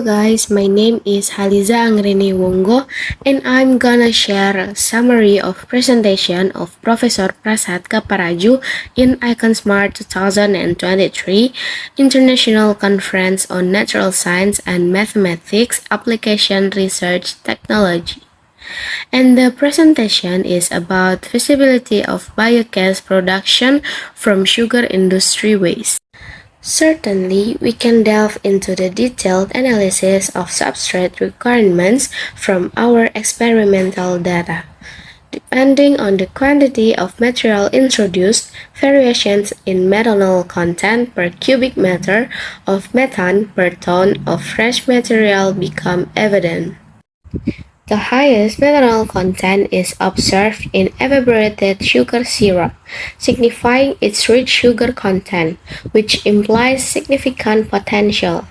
guys, my name is Haliza Anggraini Wonggo and I'm gonna share a summary of presentation of Professor Prasad Kaparaju in IconSmart 2023 International Conference on Natural Science and Mathematics Application Research Technology. And the presentation is about feasibility of biogas production from sugar industry waste. Certainly, we can delve into the detailed analysis of substrate requirements from our experimental data. Depending on the quantity of material introduced, variations in methanol content per cubic meter of methane per ton of fresh material become evident. The highest methanol content is observed in evaporated sugar syrup, signifying its rich sugar content, which implies significant potential.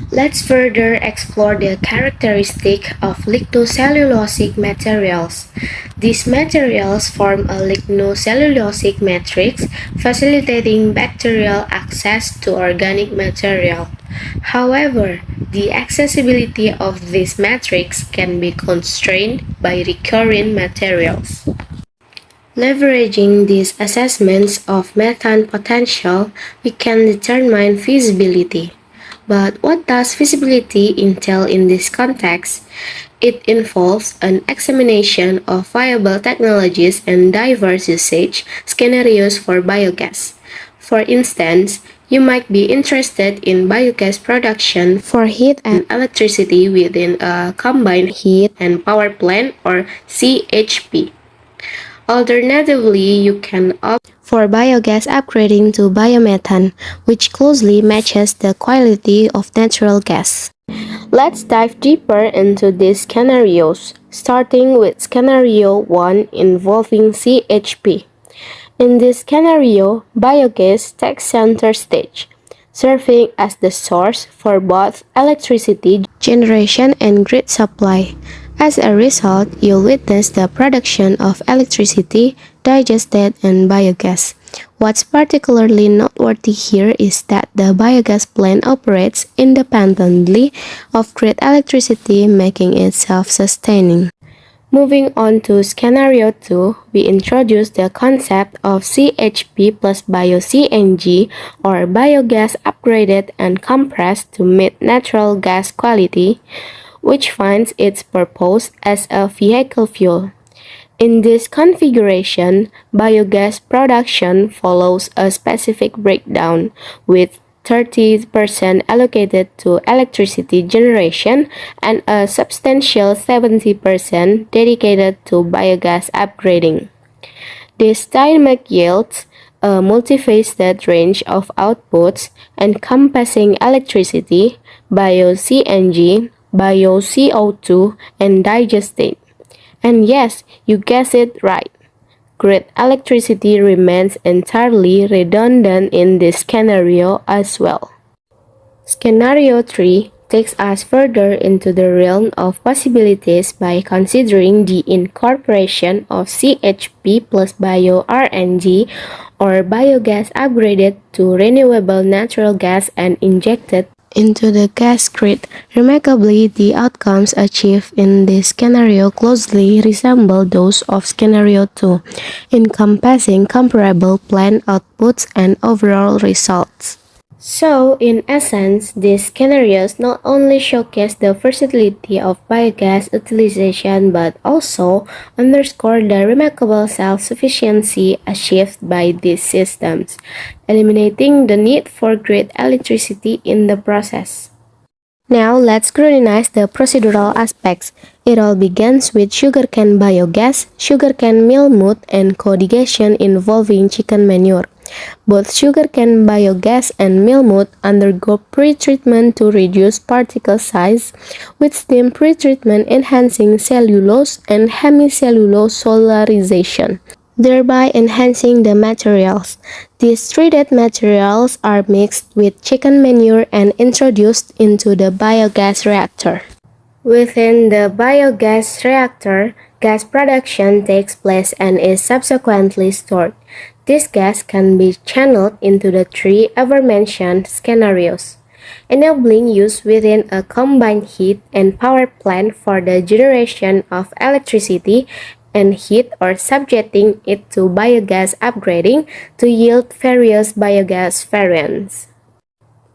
Let's further explore the characteristic of lignocellulosic materials. These materials form a lignocellulosic matrix, facilitating bacterial access to organic material. However, the accessibility of this matrix can be constrained by recurrent materials. Leveraging these assessments of methane potential, we can determine feasibility. But what does feasibility entail in this context? It involves an examination of viable technologies and diverse usage scenarios for biogas. For instance, you might be interested in biogas production for heat and electricity within a combined heat and power plant or CHP. Alternatively, you can opt for biogas upgrading to biomethane, which closely matches the quality of natural gas. Let's dive deeper into these scenarios, starting with scenario 1 involving CHP. In this scenario, biogas takes center stage, serving as the source for both electricity generation and grid supply. As a result, you'll witness the production of electricity, digested, and biogas. What's particularly noteworthy here is that the biogas plant operates independently of grid electricity, making it self-sustaining. Moving on to scenario 2, we introduce the concept of CHP plus bio-CNG or biogas upgraded and compressed to meet natural gas quality, which finds its purpose as a vehicle fuel. In this configuration, biogas production follows a specific breakdown, with 30% allocated to electricity generation and a substantial 70% dedicated to biogas upgrading. This dynamic yields a multifaceted range of outputs encompassing electricity, bio-CNG, bio-CO2, and digestate. And yes, you guessed it right. Grid electricity remains entirely redundant in this scenario as well. Scenario 3 takes us further into the realm of possibilities by considering the incorporation of CHP plus bio-RNG or biogas upgraded to renewable natural gas and injected into the gas grid. Remarkably, the outcomes achieved in this scenario closely resemble those of scenario 2, encompassing comparable plant outputs and overall results. So, in essence, these scenarios not only showcase the versatility of biogas utilization but also underscore the remarkable self-sufficiency achieved by these systems, eliminating the need for grid electricity in the process. Now, let's scrutinize the procedural aspects. It all begins with sugarcane biogas, sugarcane meal mould, and co-digestion involving chicken manure. Both sugarcane biogas and meal mould undergo pre-treatment to reduce particle size, with steam pre-treatment enhancing cellulose and hemicellulose solarization, thereby enhancing the materials. These treated materials are mixed with chicken manure and introduced into the biogas reactor. Within the biogas reactor, gas production takes place and is subsequently stored. This gas can be channeled into the three aforementioned scenarios. enabling use within a combined heat and power plant for the generation of electricity and heat or subjecting it to biogas upgrading to yield various biogas variants.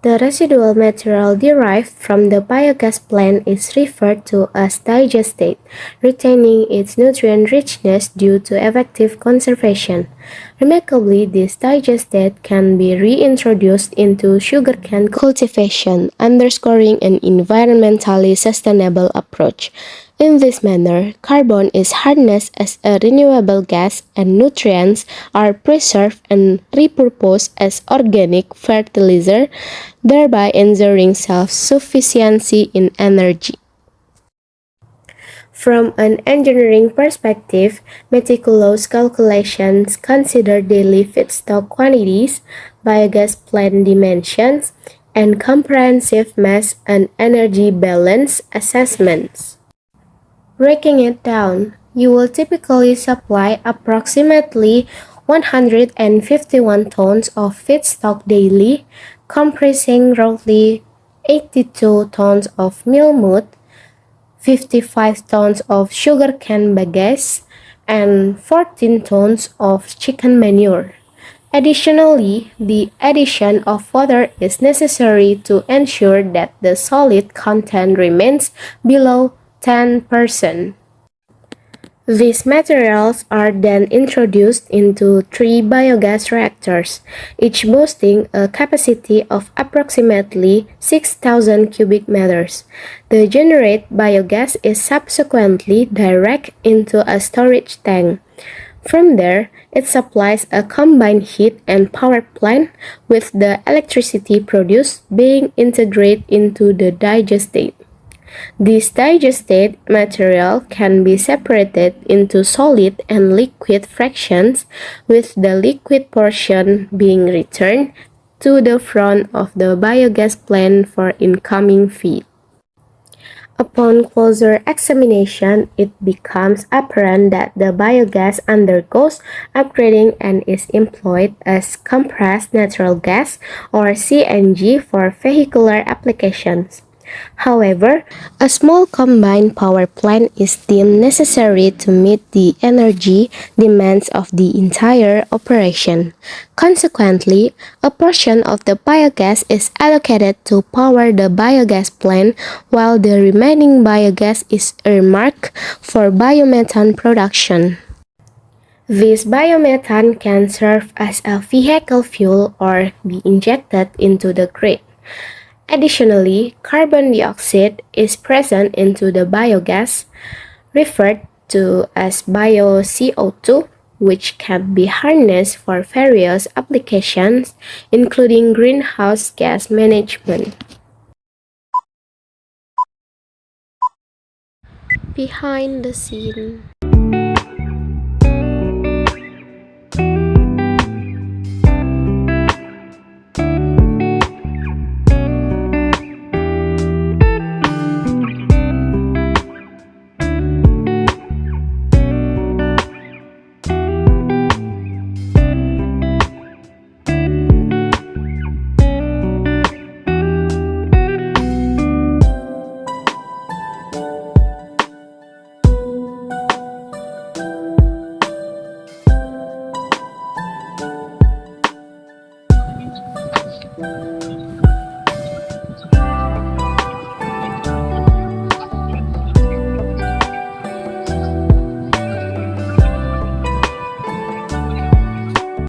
The residual material derived from the biogas plant is referred to as digestate, retaining its nutrient richness due to effective conservation. Remarkably, this digestate can be reintroduced into sugarcane cultivation, underscoring an environmentally sustainable approach. In this manner, carbon is harnessed as a renewable gas and nutrients are preserved and repurposed as organic fertilizer, thereby ensuring self-sufficiency in energy. From an engineering perspective, meticulous calculations consider daily feedstock quantities, biogas plant dimensions, and comprehensive mass and energy balance assessments. Breaking it down, you will typically supply approximately 151 tons of feedstock daily, comprising roughly 82 tons of meal meat, 55 tons of sugarcane bagasse, and 14 tons of chicken manure. Additionally, the addition of water is necessary to ensure that the solid content remains below 10%. These materials are then introduced into three biogas reactors, each boasting a capacity of approximately 6,000 cubic meters. The generated biogas is subsequently directed into a storage tank. From there, it supplies a combined heat and power plant, with the electricity produced being integrated into the digestate. This digestate material can be separated into solid and liquid fractions, with the liquid portion being returned to the front of the biogas plant for incoming feed. Upon closer examination, it becomes apparent that the biogas undergoes upgrading and is employed as compressed natural gas or CNG for vehicular applications. However, a small combined power plant is deemed necessary to meet the energy demands of the entire operation. Consequently, a portion of the biogas is allocated to power the biogas plant, while the remaining biogas is earmarked for biomethane production. This biomethane can serve as a vehicle fuel or be injected into the grid. Additionally, carbon dioxide is present into the biogas, referred to as bio-CO2, which can be harnessed for various applications, including greenhouse gas management. Behind the scene.